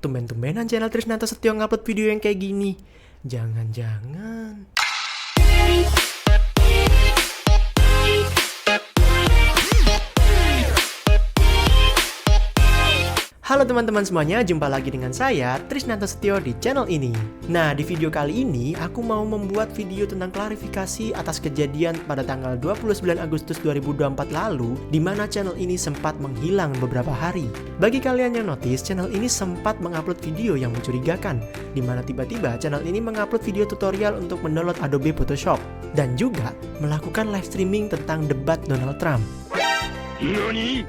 tumben-tumbenan channel Trisnanto Setio ngupload video yang kayak gini. Jangan-jangan... Halo teman-teman semuanya, jumpa lagi dengan saya, Trisnanto Setio di channel ini. Nah, di video kali ini, aku mau membuat video tentang klarifikasi atas kejadian pada tanggal 29 Agustus 2024 lalu, di mana channel ini sempat menghilang beberapa hari. Bagi kalian yang notice, channel ini sempat mengupload video yang mencurigakan, di mana tiba-tiba channel ini mengupload video tutorial untuk mendownload Adobe Photoshop, dan juga melakukan live streaming tentang debat Donald Trump. Nani?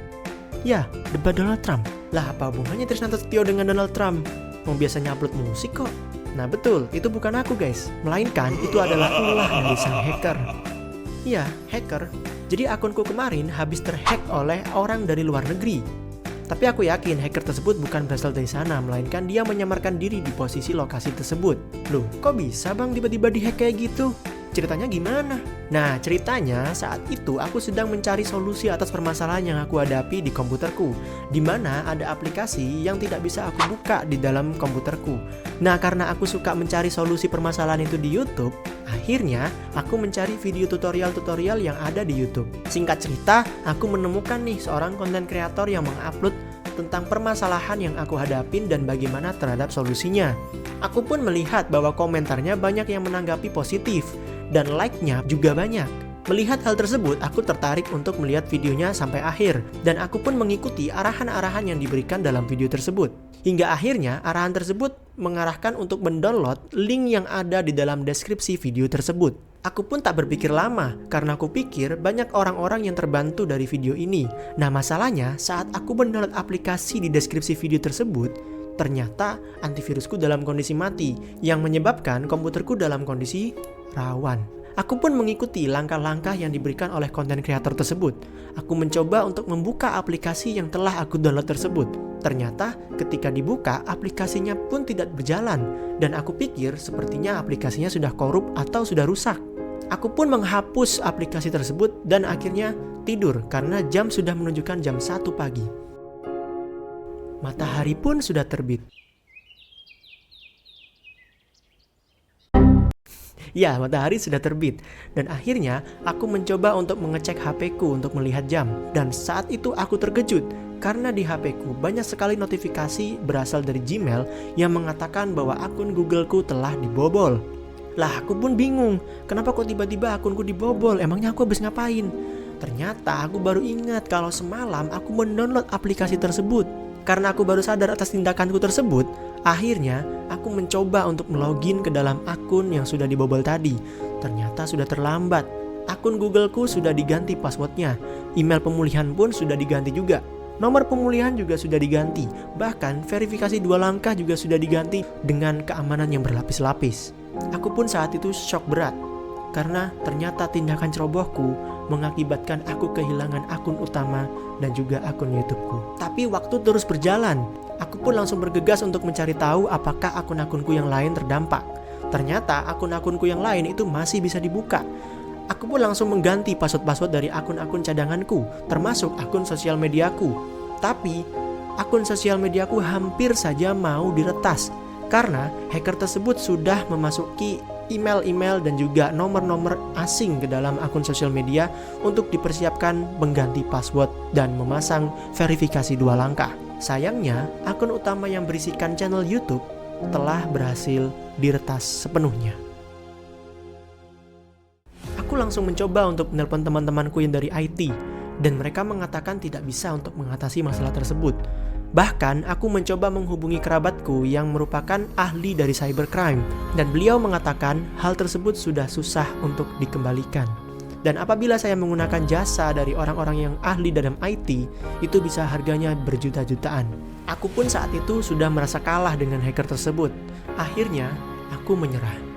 Ya, debat Donald Trump. Lah, apa hubungannya Trisnanto Setio dengan Donald Trump? Mau biasanya upload musik kok. Nah betul, itu bukan aku guys. Melainkan itu adalah ulah dari sang hacker. Iya, hacker. Jadi akunku kemarin habis terhack oleh orang dari luar negeri. Tapi aku yakin hacker tersebut bukan berasal dari sana, melainkan dia menyamarkan diri di posisi lokasi tersebut. Loh, kok bisa bang tiba-tiba dihack kayak gitu? Ceritanya gimana? Nah, ceritanya saat itu aku sedang mencari solusi atas permasalahan yang aku hadapi di komputerku, di mana ada aplikasi yang tidak bisa aku buka di dalam komputerku. Nah, karena aku suka mencari solusi permasalahan itu di YouTube, akhirnya aku mencari video tutorial-tutorial yang ada di YouTube. Singkat cerita, aku menemukan nih seorang konten kreator yang mengupload tentang permasalahan yang aku hadapin dan bagaimana terhadap solusinya. Aku pun melihat bahwa komentarnya banyak yang menanggapi positif, dan like-nya juga banyak. Melihat hal tersebut, aku tertarik untuk melihat videonya sampai akhir, dan aku pun mengikuti arahan-arahan yang diberikan dalam video tersebut. Hingga akhirnya, arahan tersebut mengarahkan untuk mendownload link yang ada di dalam deskripsi video tersebut. Aku pun tak berpikir lama, karena aku pikir banyak orang-orang yang terbantu dari video ini. Nah masalahnya, saat aku mendownload aplikasi di deskripsi video tersebut, ternyata antivirusku dalam kondisi mati, yang menyebabkan komputerku dalam kondisi rawan. Aku pun mengikuti langkah-langkah yang diberikan oleh konten kreator tersebut. Aku mencoba untuk membuka aplikasi yang telah aku download tersebut. Ternyata ketika dibuka, aplikasinya pun tidak berjalan. Dan aku pikir sepertinya aplikasinya sudah korup atau sudah rusak. Aku pun menghapus aplikasi tersebut dan akhirnya tidur karena jam sudah menunjukkan jam 1 pagi. Matahari pun sudah terbit. Ya, matahari sudah terbit. Dan akhirnya aku mencoba untuk mengecek HP-ku untuk melihat jam. Dan saat itu aku terkejut karena di HP-ku banyak sekali notifikasi berasal dari Gmail yang mengatakan bahwa akun Google-ku telah dibobol. Lah, aku pun bingung. Kenapa kok tiba-tiba akunku dibobol? Emangnya aku habis ngapain? Ternyata aku baru ingat kalau semalam aku mendownload aplikasi tersebut. Karena aku baru sadar atas tindakanku tersebut, akhirnya aku mencoba untuk melogin ke dalam akun yang sudah dibobol tadi. Ternyata sudah terlambat. Akun Googleku sudah diganti passwordnya. Email pemulihan pun sudah diganti juga. Nomor pemulihan juga sudah diganti. Bahkan verifikasi 2 langkah juga sudah diganti dengan keamanan yang berlapis-lapis. Aku pun saat itu shock berat. Karena ternyata tindakan cerobohku mengakibatkan aku kehilangan akun utama dan juga akun YouTubeku. Tapi waktu terus berjalan. Aku pun langsung bergegas untuk mencari tahu apakah akun-akunku yang lain terdampak. Ternyata akun-akunku yang lain itu masih bisa dibuka. Aku pun langsung mengganti password-password dari akun-akun cadanganku, termasuk akun sosial mediaku. Tapi akun sosial mediaku hampir saja mau diretas karena hacker tersebut sudah memasuki email-email dan juga nomor-nomor asing ke dalam akun sosial media untuk dipersiapkan mengganti password dan memasang verifikasi 2 langkah. Sayangnya, akun utama yang berisikan channel YouTube telah berhasil diretas sepenuhnya. Aku langsung mencoba untuk menelpon teman-temanku yang dari IT, dan mereka mengatakan tidak bisa untuk mengatasi masalah tersebut. Bahkan aku mencoba menghubungi kerabatku yang merupakan ahli dari cybercrime, dan beliau mengatakan hal tersebut sudah susah untuk dikembalikan. Dan apabila saya menggunakan jasa dari orang-orang yang ahli dalam IT, itu bisa harganya berjuta-jutaan. Aku pun saat itu sudah merasa kalah dengan hacker tersebut. Akhirnya aku menyerah.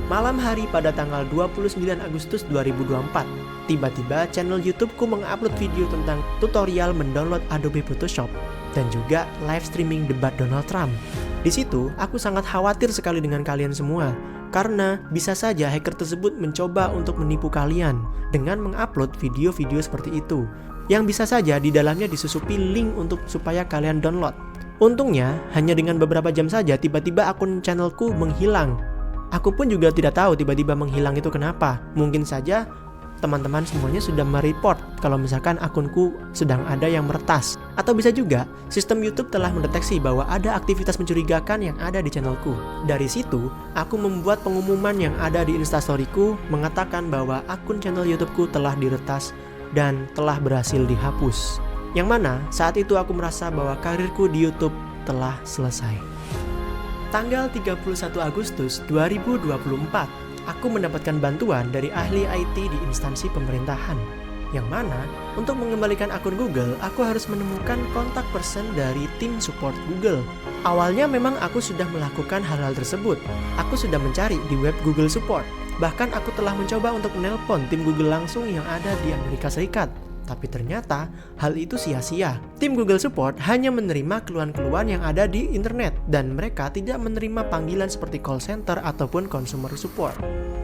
Malam hari pada tanggal 29 Agustus 2024, tiba-tiba channel YouTubeku mengupload video tentang tutorial mendownload Adobe Photoshop dan juga live streaming debat Donald Trump. Di situ, aku sangat khawatir sekali dengan kalian semua. Karena bisa saja hacker tersebut mencoba untuk menipu kalian dengan mengupload video-video seperti itu, yang bisa saja di dalamnya disusupi link untuk supaya kalian download. Untungnya, hanya dengan beberapa jam saja tiba-tiba akun channelku menghilang. Aku pun juga tidak tahu tiba-tiba menghilang itu kenapa. Mungkin saja teman-teman semuanya sudah mereport kalau misalkan akunku sedang ada yang meretas. Atau bisa juga sistem YouTube telah mendeteksi bahwa ada aktivitas mencurigakan yang ada di channelku. Dari situ, aku membuat pengumuman yang ada di instastoryku mengatakan bahwa akun channel YouTubeku telah diretas dan telah berhasil dihapus. Yang mana saat itu aku merasa bahwa karirku di YouTube telah selesai. Tanggal 31 Agustus 2024, aku mendapatkan bantuan dari ahli IT di instansi pemerintahan. Yang mana, untuk mengembalikan akun Google, aku harus menemukan kontak person dari tim support Google. Awalnya memang aku sudah melakukan hal-hal tersebut. Aku sudah mencari di web Google Support. Bahkan aku telah mencoba untuk menelpon tim Google langsung yang ada di Amerika Serikat. Tapi ternyata hal itu sia-sia. Tim Google Support hanya menerima keluhan-keluhan yang ada di internet dan mereka tidak menerima panggilan seperti call center ataupun consumer support.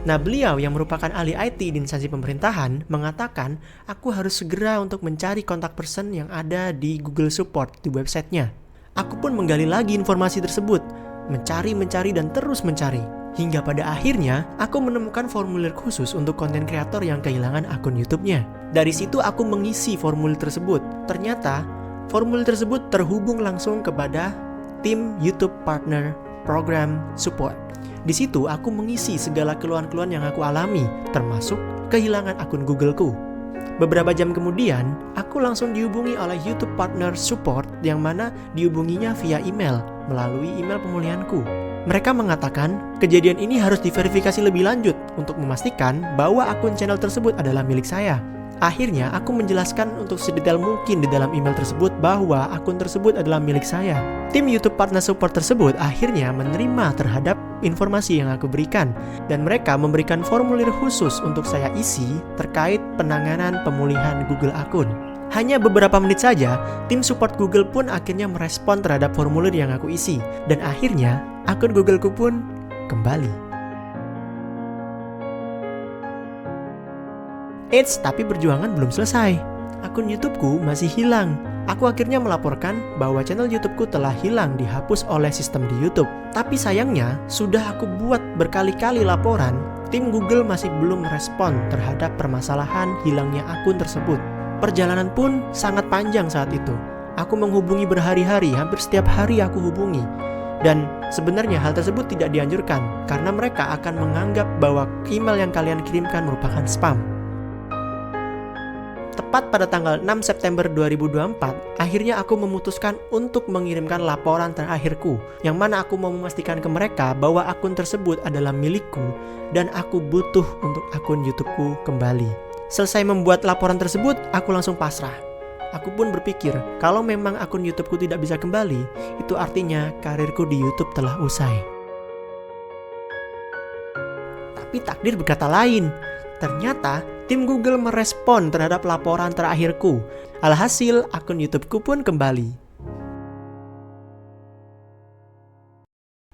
Nah, beliau yang merupakan ahli IT di instansi pemerintahan mengatakan aku harus segera untuk mencari kontak person yang ada di Google Support di websitenya. Aku pun menggali lagi informasi tersebut, mencari dan terus mencari. Hingga pada akhirnya, aku menemukan formulir khusus untuk konten kreator yang kehilangan akun YouTube-nya. Dari situ aku mengisi formulir tersebut. Ternyata, formulir tersebut terhubung langsung kepada tim YouTube Partner Program Support. Di situ aku mengisi segala keluhan-keluhan yang aku alami, termasuk kehilangan akun Google-ku. Beberapa jam kemudian, aku langsung dihubungi oleh YouTube Partner Support yang mana dihubunginya via email, melalui email pemulihanku. Mereka mengatakan kejadian ini harus diverifikasi lebih lanjut untuk memastikan bahwa akun channel tersebut adalah milik saya. Akhirnya aku menjelaskan untuk sedetail mungkin di dalam email tersebut bahwa akun tersebut adalah milik saya. Tim YouTube Partner Support tersebut akhirnya menerima terhadap informasi yang aku berikan dan mereka memberikan formulir khusus untuk saya isi terkait penanganan pemulihan Google akun. Hanya beberapa menit saja, tim support Google pun akhirnya merespon terhadap formulir yang aku isi dan akhirnya akun Googleku pun kembali. Eits, tapi perjuangan belum selesai. Akun YouTubeku masih hilang. Aku akhirnya melaporkan bahwa channel YouTubeku telah hilang dihapus oleh sistem di YouTube. Tapi sayangnya, sudah aku buat berkali-kali laporan, tim Google masih belum merespon terhadap permasalahan hilangnya akun tersebut. Perjalanan pun sangat panjang saat itu. Aku menghubungi berhari-hari, hampir setiap hari aku hubungi. Dan sebenarnya hal tersebut tidak dianjurkan karena mereka akan menganggap bahwa email yang kalian kirimkan merupakan spam. Tepat pada tanggal 6 September 2024, akhirnya aku memutuskan untuk mengirimkan laporan terakhirku, yang mana aku mau memastikan ke mereka bahwa akun tersebut adalah milikku dan aku butuh untuk akun YouTubeku kembali. Selesai membuat laporan tersebut, aku langsung pasrah. Aku pun berpikir, kalau memang akun YouTubeku tidak bisa kembali, itu artinya karirku di YouTube telah usai. Tapi takdir berkata lain. Ternyata, tim Google merespon terhadap laporan terakhirku. Alhasil, akun YouTubeku pun kembali.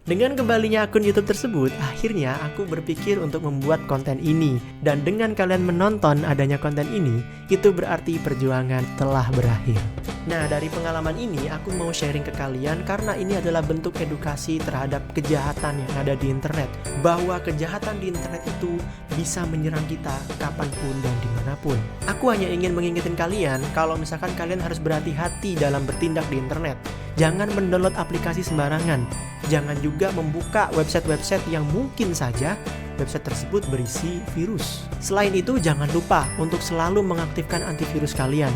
Dengan kembalinya akun YouTube tersebut, akhirnya aku berpikir untuk membuat konten ini. Dan dengan kalian menonton adanya konten ini, itu berarti perjuangan telah berakhir. Nah, dari pengalaman ini aku mau sharing ke kalian karena ini adalah bentuk edukasi terhadap kejahatan yang ada di internet. Bahwa kejahatan di internet itu bisa menyerang kita kapanpun dan dimanapun. Aku hanya ingin mengingatkan kalian kalau misalkan kalian harus berhati-hati dalam bertindak di internet. Jangan mendownload aplikasi sembarangan. Jangan juga membuka website-website yang mungkin saja website tersebut berisi virus. Selain itu, jangan lupa untuk selalu mengaktifkan antivirus kalian,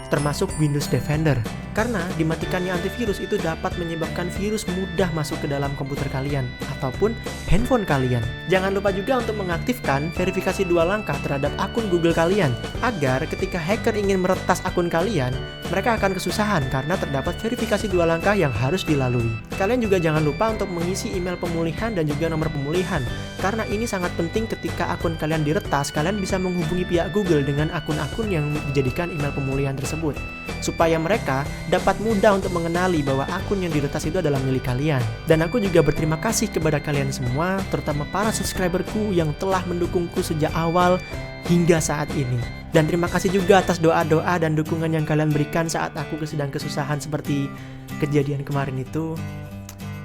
termasuk Windows Defender. Karena dimatikannya antivirus itu dapat menyebabkan virus mudah masuk ke dalam komputer kalian ataupun handphone kalian. Jangan lupa juga untuk mengaktifkan verifikasi 2 langkah terhadap akun Google kalian, agar ketika hacker ingin meretas akun kalian, mereka akan kesusahan karena terdapat verifikasi 2 langkah yang harus dilalui. Kalian juga jangan lupa untuk mengisi email pemulihan dan juga nomor pemulihan, Karena ini sangat penting ketika akun kalian diretas, kalian bisa menghubungi pihak Google dengan akun-akun yang dijadikan email pemulihan tersebut, supaya mereka dapat mudah untuk mengenali bahwa akun yang diretas itu adalah milik kalian. Dan aku juga berterima kasih kepada kalian semua, terutama para subscriberku yang telah mendukungku sejak awal hingga saat ini. Dan terima kasih juga atas doa-doa dan dukungan yang kalian berikan saat aku sedang kesusahan seperti kejadian kemarin itu.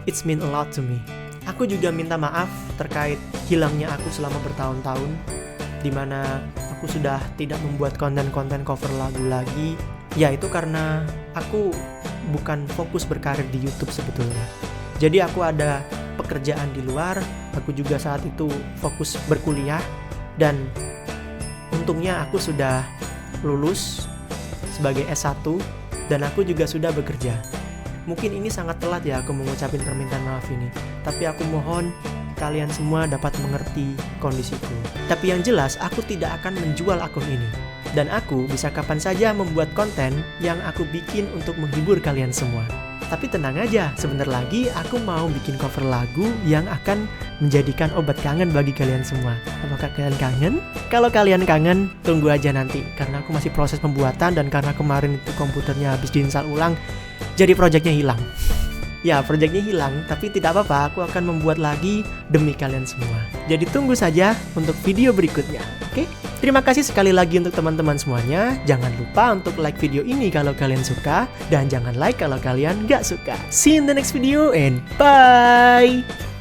It's mean a lot to me. Aku juga minta maaf terkait hilangnya aku selama bertahun-tahun, dimana aku sudah tidak membuat konten-konten cover lagu lagi. Ya itu karena aku bukan fokus berkarir di YouTube sebetulnya. Jadi aku ada pekerjaan di luar, aku juga saat itu fokus berkuliah, dan untungnya aku sudah lulus sebagai S1 dan aku juga sudah bekerja. Mungkin ini sangat telat ya aku mengucapin permintaan maaf ini, tapi aku mohon kalian semua dapat mengerti kondisiku. Tapi yang jelas aku tidak akan menjual akun ini, dan aku bisa kapan saja membuat konten yang aku bikin untuk menghibur kalian semua. Tapi tenang aja, sebentar lagi aku mau bikin cover lagu yang akan menjadikan obat kangen bagi kalian semua. Apakah kalian kangen? Kalau kalian kangen, tunggu aja nanti, karena aku masih proses pembuatan, dan karena kemarin itu komputernya habis diinstal ulang, jadi projectnya hilang. Ya, projectnya hilang, tapi tidak apa-apa, aku akan membuat lagi demi kalian semua. Jadi tunggu saja untuk video berikutnya, oke? Terima kasih sekali lagi untuk teman-teman semuanya. Jangan lupa untuk like video ini kalau kalian suka, dan jangan like kalau kalian gak suka. See you in the next video and bye!